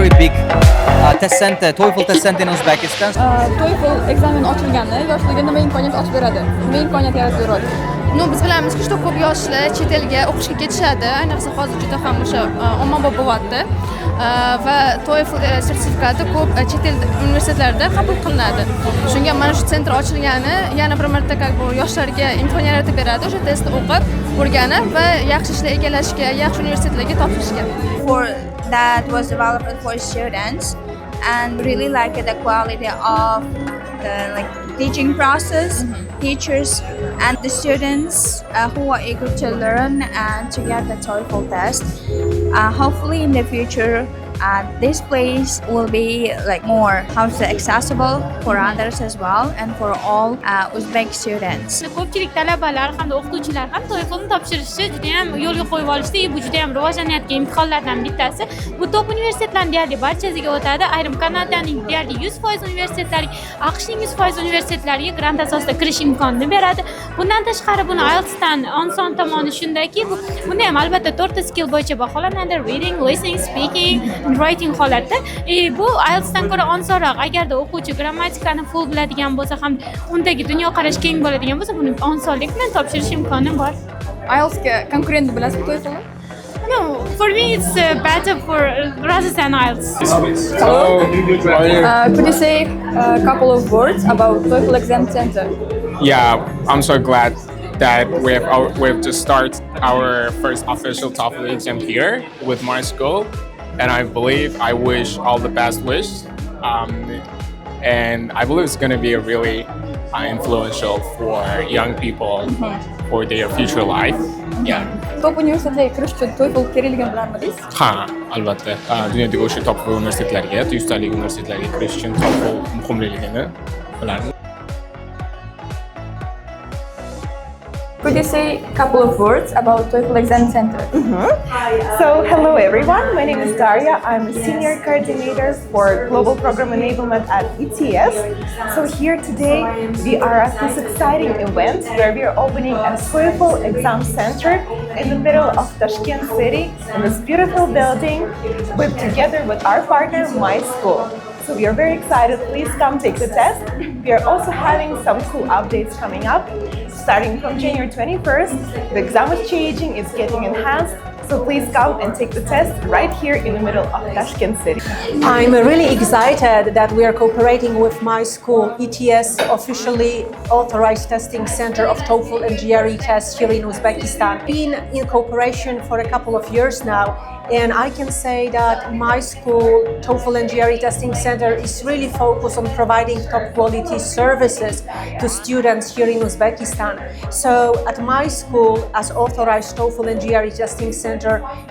very big test center, TOEFL test center in Uzbekistan. TOEFL ekzameni ochilgani yoshlarga nima imkoniyat ochib beradi? Nima imkoniyat yaratib beradi? No, biz bilamizki, juda ko'p yoshlar chet elga o'qishga ketishadi. Ayniqsa hozir juda ham o'sha ommabop bo'lyapti. Va TOEFL sertifikati ko'p chet el universitetlarida qabul qilinadi. Shunga mana shu sentr ochilgani yana bir marta yoshlarga imkon yaratib beradi. O'sha testni o'qib, o'rganib va yaxshi ishlar egallashga, yaxshi universitetlarga topshirishga. For that was developed for students and really like the quality of the teaching process, teachers and the students who are eager to learn and to get the TOEFL test. Hopefully in the future this place will be more accessible for others as well and for all Uzbek students. Ko'pchilik talabalar hamda o'qituvchilar ham TOEFLni topshirishni juda ham yo'lga qo'yib olishdi. Bu juda ham rivojlanayotgan imtihonlardan bittasi. Bu top universitetlarning deyarli barchasiga o'tadi. Ayrim Kanadaning deyarli 100% universitetlari, AQShning 100% universitetlariga grant asosida kirish imkonini beradi. Bundan tashqari buni IELTSdan oson tomoni shundaki, bunda ham albatta 4 ta skill bo'yicha baholanadi: reading, listening, speaking, writing holatda. Bu IELTSdan ko'ra osonroq. Agarda o'quvchi grammatikani full biladigan bo'lsa ham undagi dunyoqarash keng bo'ladigan bo'lsa, buni osonlik bilan topshirish imkoni bor. IELTSga konkurent bilasizmi TOEFL? No, for me it's better for rather than IELTS. Hello. Could you say a couple of words about TOEFL exam center? Yeah, I'm so glad that we've just started our first official TOEFL exam here with my school, and I wish all the best wishes, and I believe it's going to be a really influential for young people for their future life. Yeah. Top universitetlarga kirish uchun TOEFL kerakligini bilarmidingiz? Ha, albatta. Dunyodagi o'sha top universitetlarga, 100 talik universitetlarga kirish uchun TOEFL muhimligini bilardim. Could you say a couple of words about TOEFL exam center? So, hello everyone, my name is Daria. I'm a senior coordinator for Global Program Enablement at ETS. So here today we are at this exciting event where we are opening a TOEFL exam center in the middle of Tashkent city in this beautiful building together with our partner, My School. So we are very excited. Please come take the test. We are also having some cool updates coming up. Starting from January 21st, the exam is changing, it's getting enhanced. So please come and take the test right here in the middle of Tashkent city. I'm really excited that we are cooperating with My School, ETS, officially authorized testing center of TOEFL and GRE tests here in Uzbekistan. Been in cooperation for a couple of years now, and I can say that My School TOEFL and GRE testing center is really focused on providing top quality services to students here in Uzbekistan. So at My School, as authorized TOEFL and GRE testing center,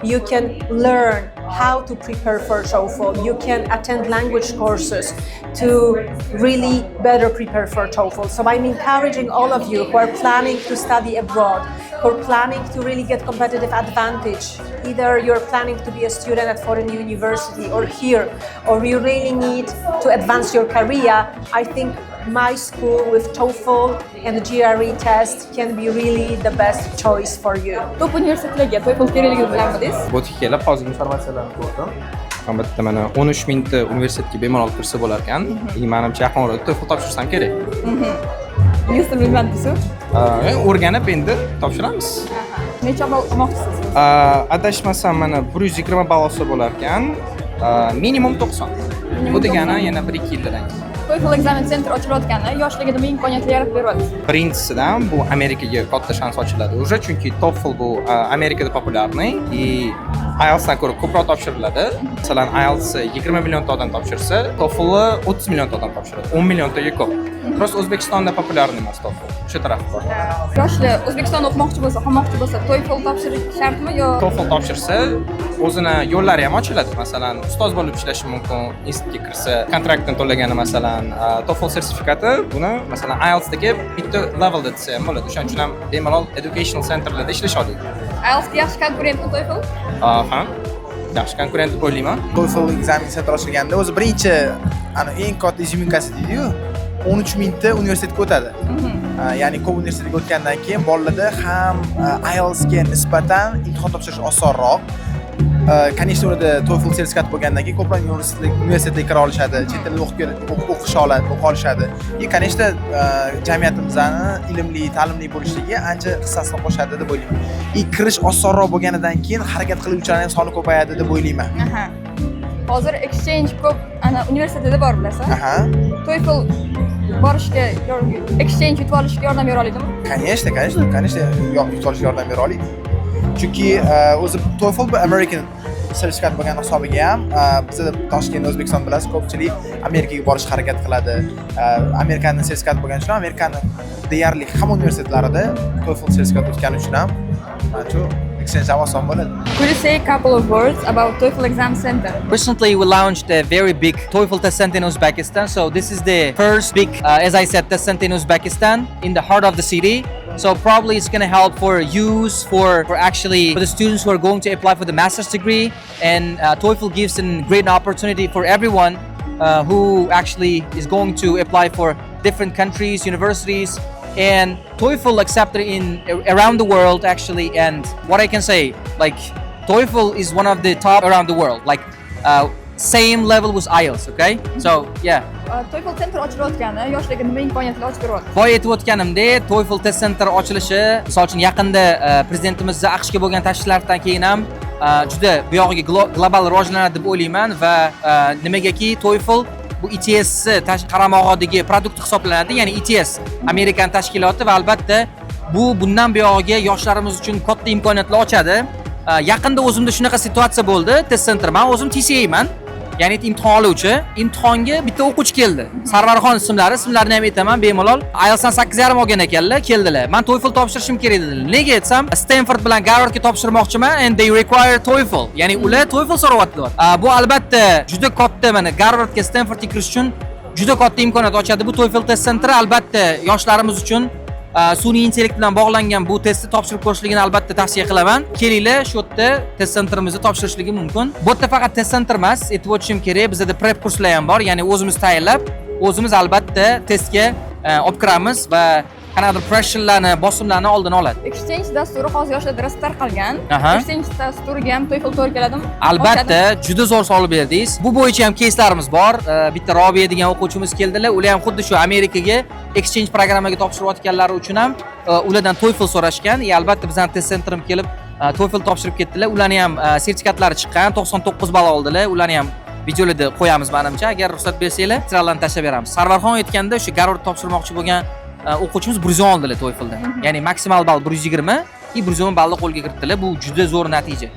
you can learn how to prepare for TOEFL. You can attend language courses to really better prepare for TOEFL. So I'm encouraging all of you who are planning to study abroad, who are planning to really get competitive advantage. Either you're planning to be a student at foreign university or here, or you really need to advance your career, I think My School with TOEFL and the GRE test can be really the best choice for you. Top universitetlarga TOEFL kerakligini bilarmidingiz? Bo'tga kelib hozir informatsiyalarni ko'rdim. Albatta mana 13 mingta universitetga bemalol kirsa bo'lar ekan. Menimcha yaqin orada TOEFL topshirsam kerak. Ingliz tilini bilmadingiz-ku? O'rganib endi topshiramiz. Necha ball olmoqchisiz? Adashmasam mana 120 ball olsa bo'lar ekan. Minimum 90. Bu degani yana 1-2 yildan. TOEFL examen center ochilayotgani yoshlarga nima imkoniyatlar yaratib beradi? Birinchisidan bu Amerikaga katta shans ochiladi уже, chunki TOEFL bu Amerikada populyarniy и IELTSdan ko'ra ko'proq topshiriladi. Masalan, IELTS 20 millionta odam topshirsa, TOEFL 30 millionta odam topshiradi. 10 milliontaga ko'p. Просто O'zbekistonda populyarniy emas TOEFL. Shu taraf bor. Yoshlar O'zbekistonda o'qimoqchi bo'lsa, TOEFL topshirish shartmi yo? TOEFL topshirsa, o'zini yo'llari ham ochiladi. Masalan, ustoz bo'lib ishlashi mumkin, institutga kirsa, kontraktini to'lagani masalan, TOEFL sertifikati buni masalan IELTSdagi bitta levelda desa ham bo'ladi. O'shaning uchun ham bemalol educational centerlarda ishlash oladi. IELTSga yaxshi konkurentmi TOEFL? Ha. Yaxshi konkurent deb o'ylayman. TOEFL examen center ochilganda o'zi birinchi eng katta izimkasi deydi-yu, 13 mingta universitetga o'tadi. Ya'ni ko'p universitetga o'tgandan keyin bolalarda ham IELTSga nisbatan imtihon topshirish osonroq. конечно unda TOEFL sertifikati bo'lgandan keyin ko'proq universitetga kira olishadi, chet tilda o'qish olishadi. И конечно jamiyatimizni ilmli, ta'limli bo'lishligi ancha hissasini qo'shadi deb o'ylayman. И kirish osonroq bo'lganidan keyin harakat qiluvchilarning soni ko'payadi deb o'ylayman. Aha. Hozir exchange ko'p ana universitetda bor bilasan. Aha. TOEFL borishga, exchange yutib olishga yordam bera oladimi? Конечно, yutib olishga yordam bera oladi. Chunki o'zi TOEFL bu American sertifikat bo'lgan hisobiga ham bizda Toshkent, O'zbekiston bilasiz, ko'pchilik Amerikaga borishga harakat qiladi. Amerikaning sertifikati bo'lgani uchun Amerikaning deyarli hamma universitetlarida TOEFL sertifikati o'tgani uchun ham shu exchange ham oson bo'ladi. Could you say a couple of words about TOEFL exam center? Recently, we launched a very big TOEFL test center in Uzbekistan. So this is the first big, as I said, test center in Uzbekistan, in the heart of the city. So probably it's going to help for the students who are going to apply for the master's degree. And TOEFL gives a great opportunity for everyone who actually is going to apply for different countries, universities. And TOEFL accepted around the world actually. And what I can say, like TOEFL is one of the top around the world. Like same level with IELTS, okay? So yeah. TOEFL center ochilayotgani yoshlarga nima imkoniyatlar ochib beryapti? Boya aytib o'tganimdek, TOEFL test center ochilishi, misol uchun yaqinda prezidentimiz AQShga bo'lgan tashriflaridan keyin ham juda bu yog'iga global rivojlanadi deb o'ylayman va nimagaki TOEFL bu ETS qaramog'idagi produkt hisoblanadi, ya'ni ETS Amerikan tashkiloti va albatta bundan bu yog'iga yoshlarimiz uchun katta imkoniyatlar ochadi. Yaqinda o'zimda shunaqa situatsiya bo'ldi, test center. Men o'zim TCA man. Ya'ni imtihon oluvchi, imtihonga bitta o'quvchi keldi. Sarvarxon ismlarini ham aytaman bemalol. IELTSdan 8.5 olgan ekanlar, keldilar. Men TOEFL topshirishim kerak dedilar. Nega aytsam, Stanford bilan Harvardga topshirmoqchiman and they require TOEFL. Ya'ni ular TOEFL so'rayapti. Bu albatta juda katta, mana Harvardga, Stanfordga kirish uchun juda katta imkoniyat ochadi. Bu TOEFL test centri albatta yoshlarimiz uchun sun'iy intellekt bilan bog'langan bu testni topshirib ko'rishligini albatta tavsiya qilaman. Kelinglar, shu yerda test centrimizni topshirishligi mumkin. Bu yerda faqat test center emas, aytib o'tishim kerak, bizda prep kurslar ham bor, ya'ni o'zimiz tayyorlab, o'zimiz albatta testga olib kiramiz va qanaqadir pressurlarni, bosimlarni oldini oladi. Exchange dasturi hozir yoshlarda rosa tarqalgan. Exchange dasturiga ham TOEFL to'g'ri keladimi? Albatta, juda zo'r savol berdingiz. Bu bo'yicha ham keyslarimiz bor. Bitta Robiya degan o'quvchimiz keldilar. Ular ham xuddi shu Amerikaga exchange programmaga topshirayotganlari uchun ham ulardan TOEFL so'rashgan. Albatta bizning test centrim kelib TOEFL topshirib ketdilar. Ularning ham sertifikatlari chiqqan, 99 ball oldilar. Ularni ham videolarda qo'yamiz menimcha, agar ruxsat bersanglar, materiallarni tashlab beramiz. Sarvarxon aytganda, o'sha Harvard topshirmoqchi bo'lgan o'quvchimiz 110 oldilar TOEFLda. Ya'ni maksimal ball 120 и 110 ballni qo'lga kiritdilar. Bu juda zo'r natija.